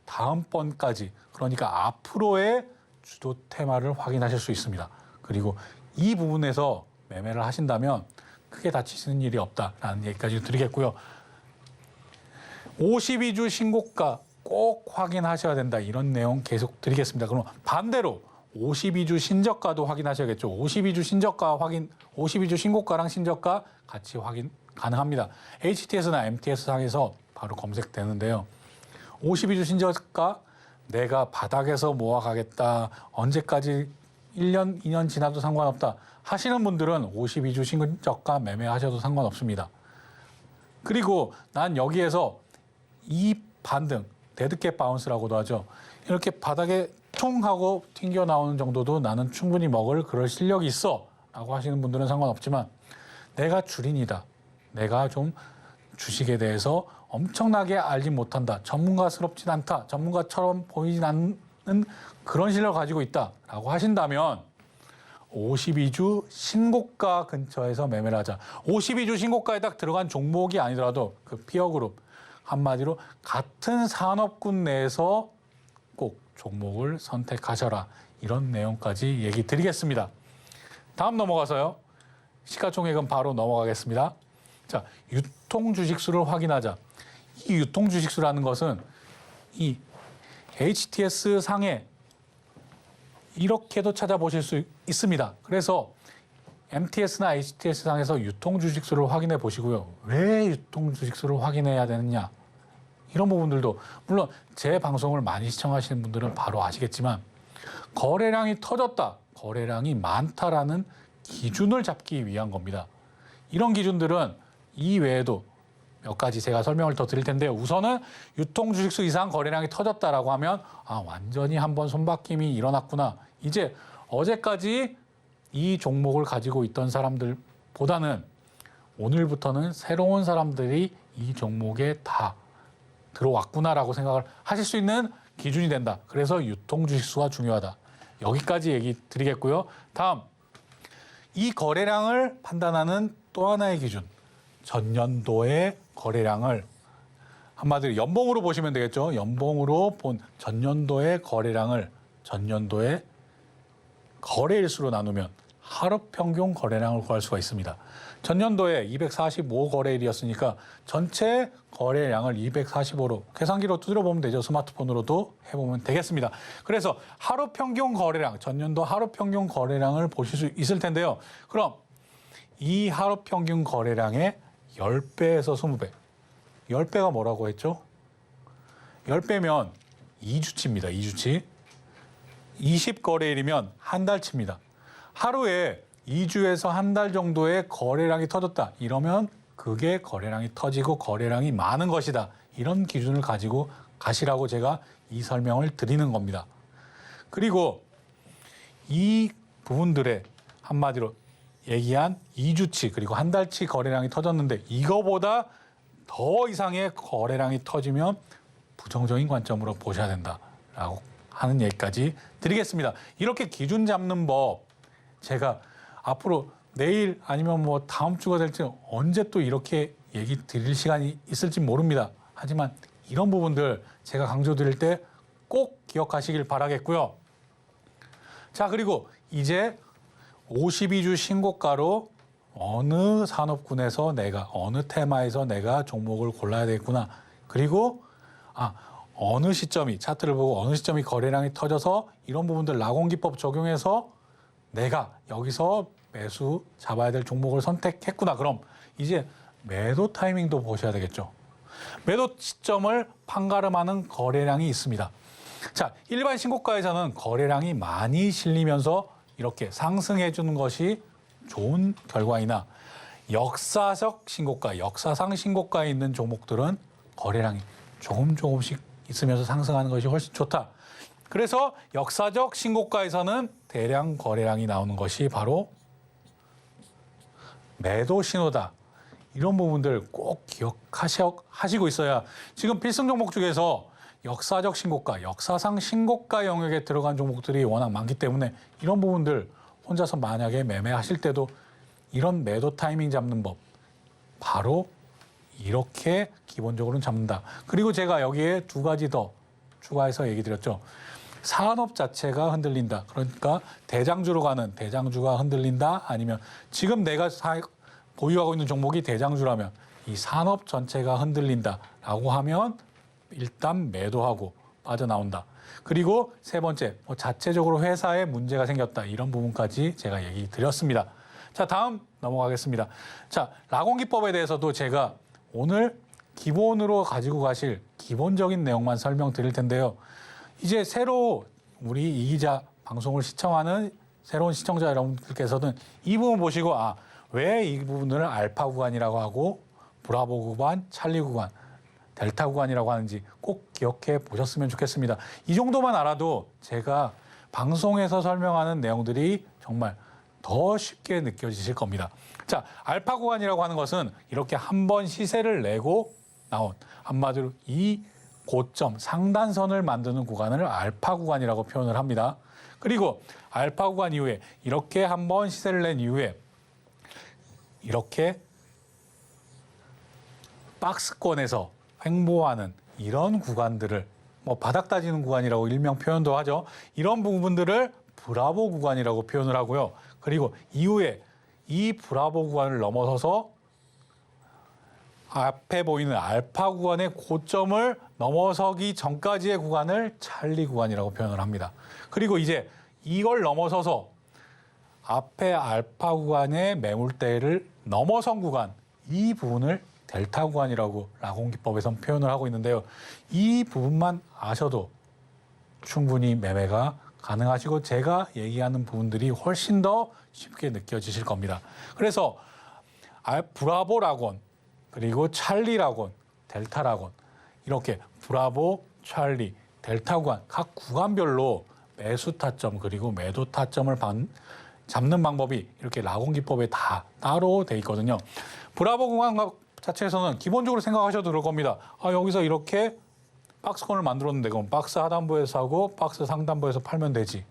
다음번까지, 그러니까 앞으로의 주도 테마를 확인하실 수 있습니다. 그리고 이 부분에서 매매를 하신다면 크게 다치시는 일이 없다라는 얘기까지 드리겠고요. 52주 신고가 꼭 확인하셔야 된다. 이런 내용 계속 드리겠습니다. 그럼 반대로 52주 신저가도 확인하셔야겠죠. 52주 신저가 확인, 52주 신고가랑 신저가 같이 확인 가능합니다. HTS나 MTS 상에서 바로 검색되는데요. 52주 신저가 내가 바닥에서 모아가겠다. 언제까지 1년, 2년 지나도 상관없다. 하시는 분들은 52주 신저가 매매하셔도 상관없습니다. 그리고 난 여기에서 이 반등, 데드캣 바운스라고도 하죠. 이렇게 바닥에 퉁 하고 튕겨 나오는 정도도 나는 충분히 먹을 그럴 실력이 있어 라고 하시는 분들은 상관없지만 내가 주린이다. 내가 좀 주식에 대해서 엄청나게 알지 못한다. 전문가스럽진 않다. 전문가처럼 보이진 않는 그런 실력을 가지고 있다라고 하신다면 52주 신고가 근처에서 매매를 하자. 52주 신고가에 딱 들어간 종목이 아니더라도 그 피어그룹, 한마디로 같은 산업군 내에서 꼭 종목을 선택하셔라. 이런 내용까지 얘기 드리겠습니다. 다음 넘어가서요. 시가총액은 바로 넘어가겠습니다. 자, 유통 주식수를 확인하자. 이 유통 주식수라는 것은 이 HTS 상에 이렇게도 찾아보실 수 있습니다. 그래서 MTS나 HTS 상에서 유통 주식수를 확인해 보시고요. 왜 유통 주식수를 확인해야 되느냐? 이런 부분들도 물론 제 방송을 많이 시청하시는 분들은 바로 아시겠지만 거래량이 터졌다, 거래량이 많다라는 기준을 잡기 위한 겁니다. 이런 기준들은 이 외에도 몇 가지 제가 설명을 더 드릴 텐데요. 우선은 유통 주식수 이상 거래량이 터졌다라고 하면 완전히 한번 손바뀜이 일어났구나. 이제 어제까지 이 종목을 가지고 있던 사람들보다는 오늘부터는 새로운 사람들이 이 종목에 다 들어왔구나라고 생각을 하실 수 있는 기준이 된다. 그래서 유통 주식수가 중요하다. 여기까지 얘기 드리겠고요. 다음, 이 거래량을 판단하는 또 하나의 기준, 전년도의 거래량을 한마디로 연봉으로 보시면 되겠죠. 연봉으로 본 전년도의 거래량을 전년도의 거래일수로 나누면 하루 평균 거래량을 구할 수가 있습니다. 전년도에 245거래일이었으니까 전체 거래량을 245로 계산기로 두드려 보면 되죠. 스마트폰으로도 해보면 되겠습니다. 그래서 하루 평균 거래량, 전년도 하루 평균 거래량을 보실 수 있을 텐데요. 그럼 이 하루 평균 거래량의 10배에서 20배. 10배가 뭐라고 했죠? 10배면 2주치입니다. 2주치. 20거래일이면 한 달치입니다. 하루에 2주에서 한 달 정도의 거래량이 터졌다. 이러면 그게 거래량이 터지고 거래량이 많은 것이다. 이런 기준을 가지고 가시라고 제가 이 설명을 드리는 겁니다. 그리고 이 부분들의 한마디로 얘기한 2주치 그리고 한 달치 거래량이 터졌는데 이거보다 더 이상의 거래량이 터지면 부정적인 관점으로 보셔야 된다라고 하는 얘기까지 드리겠습니다. 이렇게 기준 잡는 법 제가 앞으로 내일 아니면 뭐 다음 주가 될지 언제 또 이렇게 얘기 드릴 시간이 있을지 모릅니다. 하지만 이런 부분들 제가 강조드릴 때 꼭 기억하시길 바라겠고요. 자, 그리고 이제 52주 신고가로 어느 산업군에서 내가 어느 테마에서 내가 종목을 골라야 되겠구나. 그리고 어느 시점이 차트를 보고 어느 시점이 거래량이 터져서 이런 부분들 라곤기법 적용해서 내가 여기서 매수 잡아야 될 종목을 선택했구나. 그럼 이제 매도 타이밍도 보셔야 되겠죠. 매도 시점을 판가름하는 거래량이 있습니다. 자, 일반 신고가에서는 거래량이 많이 실리면서 이렇게 상승해 주는 것이 좋은 결과이나 역사적 신고가, 역사상 신고가에 있는 종목들은 거래량이 조금씩 있으면서 상승하는 것이 훨씬 좋다. 그래서 역사적 신고가에서는 대량 거래량이 나오는 것이 바로 매도 신호다. 이런 부분들 꼭 기억하시고 있어야 지금 필승 종목 중에서 역사적 신고가, 역사상 신고가 영역에 들어간 종목들이 워낙 많기 때문에 이런 부분들 혼자서 만약에 매매하실 때도 이런 매도 타이밍 잡는 법 바로 이렇게 기본적으로는 잡는다. 그리고 제가 여기에 두 가지 더 추가해서 얘기 드렸죠. 산업 자체가 흔들린다. 그러니까 대장주로 가는 대장주가 흔들린다. 아니면 지금 내가 보유하고 있는 종목이 대장주라면 이 산업 전체가 흔들린다라고 하면 일단 매도하고 빠져나온다. 그리고 세 번째, 자체적으로 회사에 문제가 생겼다. 이런 부분까지 제가 얘기 드렸습니다. 자, 다음 넘어가겠습니다. 자, 락원기법에 대해서도 제가 오늘 기본으로 가지고 가실 기본적인 내용만 설명드릴 텐데요. 이제 새로 우리 이 기자 방송을 시청하는 새로운 시청자 여러분들께서는 이 부분 보시고 왜 이 부분을 알파 구간이라고 하고 브라보 구간, 찰리 구간, 델타 구간이라고 하는지 꼭 기억해 보셨으면 좋겠습니다. 이 정도만 알아도 제가 방송에서 설명하는 내용들이 정말 더 쉽게 느껴지실 겁니다. 자, 알파 구간이라고 하는 것은 이렇게 한 번 시세를 내고 나온 한마디로 이 고점, 상단선을 만드는 구간을 알파 구간이라고 표현을 합니다. 그리고 알파 구간 이후에 이렇게 한 번 시세를 낸 이후에 이렇게 박스권에서 횡보하는 이런 구간들을 바닥 다지는 구간이라고 일명 표현도 하죠. 이런 부분들을 브라보 구간이라고 표현을 하고요. 그리고 이후에 이 브라보 구간을 넘어서서 앞에 보이는 알파 구간의 고점을 넘어서기 전까지의 구간을 찰리 구간이라고 표현을 합니다. 그리고 이제 이걸 넘어서서 앞에 알파 구간의 매물대를 넘어선 구간, 이 부분을 델타 구간이라고 락원기법에서 표현을 하고 있는데요. 이 부분만 아셔도 충분히 매매가 가능하시고 제가 얘기하는 부분들이 훨씬 더 쉽게 느껴지실 겁니다. 그래서 브라보 락원, 그리고 찰리 락원, 델타 락원 이렇게 브라보, 찰리, 델타 구간 각 구간별로 매수 타점 그리고 매도 타점을 잡는 방법이 이렇게 락원기법에 다 따로 돼 있거든요. 브라보 구간 자체에서는 기본적으로 생각하셔도 그럴 겁니다. 여기서 이렇게 박스권을 만들었는데 그럼 박스 하단부에서 사고 박스 상단부에서 팔면 되지.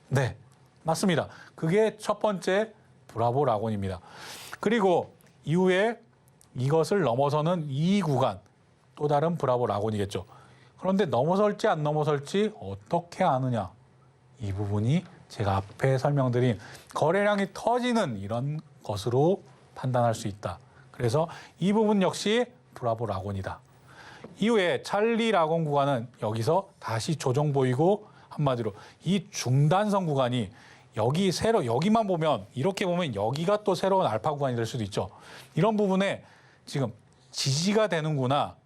네, 맞습니다. 그게 첫 번째 브라보 락원입니다. 그리고 이후에 이것을 넘어서는 이 구간, 또 다른 브라보 락원이겠죠. 그런데 넘어설지 안 넘어설지 어떻게 아느냐. 이 부분이 제가 앞에 설명드린 거래량이 터지는 이런 것으로 판단할 수 있다. 그래서 이 부분 역시 브라보 락원이다. 이후에 찰리 락원 구간은 여기서 다시 조정 보이고 한마디로 이 중단선 구간이 여기만 보면 이렇게 보면 여기가 또 새로운 알파 구간이 될 수도 있죠. 이런 부분에 지금 지지가 되는구나.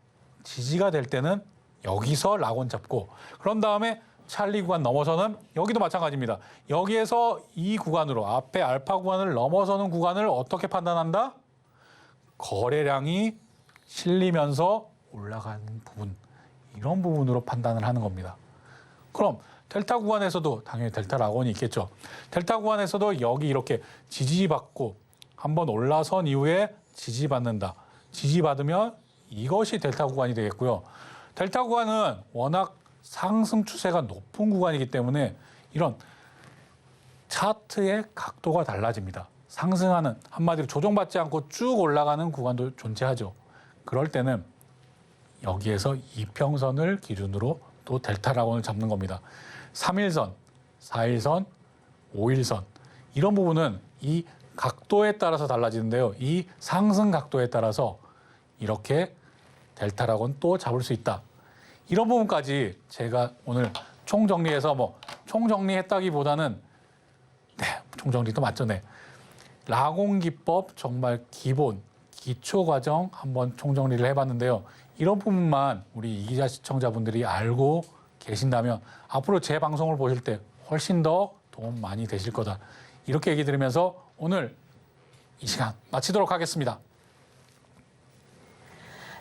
지지가 될 때는 여기서 락원 잡고 그런 다음에 찰리 구간 넘어서는 여기도 마찬가지입니다. 여기에서 이 구간으로 앞에 알파 구간을 넘어서는 구간을 어떻게 판단한다? 거래량이 실리면서 올라가는 부분, 이런 부분으로 판단을 하는 겁니다. 그럼 델타 구간에서도 당연히 델타 락원이 있겠죠. 델타 구간에서도 여기 이렇게 지지받고 한번 올라선 이후에 지지받는다. 지지받으면 이것이 델타 구간이 되겠고요. 델타 구간은 워낙 상승 추세가 높은 구간이기 때문에 이런 차트의 각도가 달라집니다. 상승하는 한마디로 조정받지 않고 쭉 올라가는 구간도 존재하죠. 그럴 때는 여기에서 이평선을 기준으로 또 델타 락원을 잡는 겁니다. 3일선, 4일선, 5일선 이런 부분은 이 각도에 따라서 달라지는데요. 이 상승 각도에 따라서 이렇게 델타 락원 또 잡을 수 있다. 이런 부분까지 제가 오늘 총정리해서 총정리했다기보다는 총정리도 맞죠. 네. 락원기법 정말 기본, 기초 과정 한번 총정리를 해봤는데요. 이런 부분만 우리 이기자 시청자분들이 알고 계신다면 앞으로 제 방송을 보실 때 훨씬 더 도움 많이 되실 거다. 이렇게 얘기 드리면서 오늘 이 시간 마치도록 하겠습니다.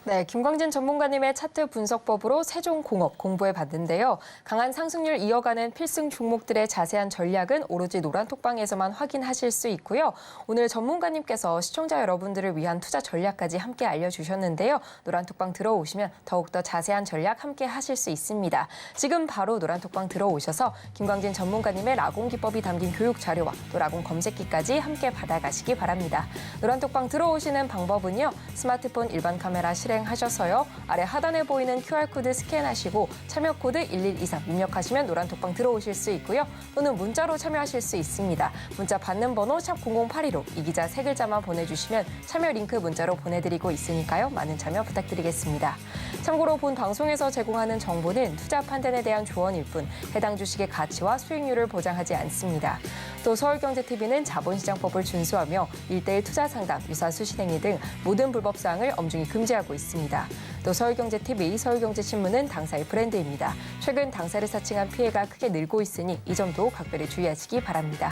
네, 김광진 전문가님의 차트 분석법으로 세종공업 공부해 봤는데요. 강한 상승률 이어가는 필승 종목들의 자세한 전략은 오로지 노란톡방에서만 확인하실 수 있고요. 오늘 전문가님께서 시청자 여러분들을 위한 투자 전략까지 함께 알려주셨는데요. 노란톡방 들어오시면 더욱더 자세한 전략 함께 하실 수 있습니다. 지금 바로 노란톡방 들어오셔서 김광진 전문가님의 라공 기법이 담긴 교육 자료와 또 라공 검색기까지 함께 받아가시기 바랍니다. 노란톡방 들어오시는 방법은요. 스마트폰 일반 카메라 실행하셔서요. 아래 하단에 보이는 QR코드 스캔하시고 참여 코드 1123 입력하시면 노란톡방 들어오실 수 있고요. 또는 문자로 참여하실 수 있습니다. 문자 받는 번호 샵 0082로 이 기자 3글자만 보내주시면 참여 링크 문자로 보내드리고 있으니까요. 많은 참여 부탁드리겠습니다. 참고로 본 방송에서 제공하는 정보는 투자 판단에 대한 조언일 뿐 해당 주식의 가치와 수익률을 보장하지 않습니다. 또 서울경제TV는 자본시장법을 준수하며 1:1 투자 상담, 유사 수신행위 등 모든 불법 사항을 엄중히 금지하고 있습니다. 또 서울경제TV, 서울경제신문은 당사의 브랜드입니다. 최근 당사를 사칭한 피해가 크게 늘고 있으니 이 점도 각별히 주의하시기 바랍니다.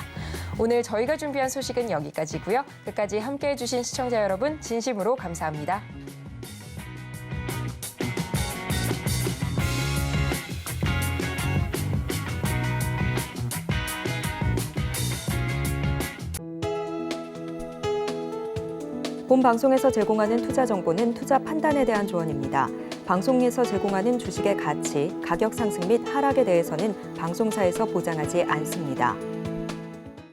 오늘 저희가 준비한 소식은 여기까지고요. 끝까지 함께해 주신 시청자 여러분 진심으로 감사합니다. 본 방송에서 제공하는 투자 정보는 투자 판단에 대한 조언입니다. 방송에서 제공하는 주식의 가치, 가격 상승 및 하락에 대해서는 방송사에서 보장하지 않습니다.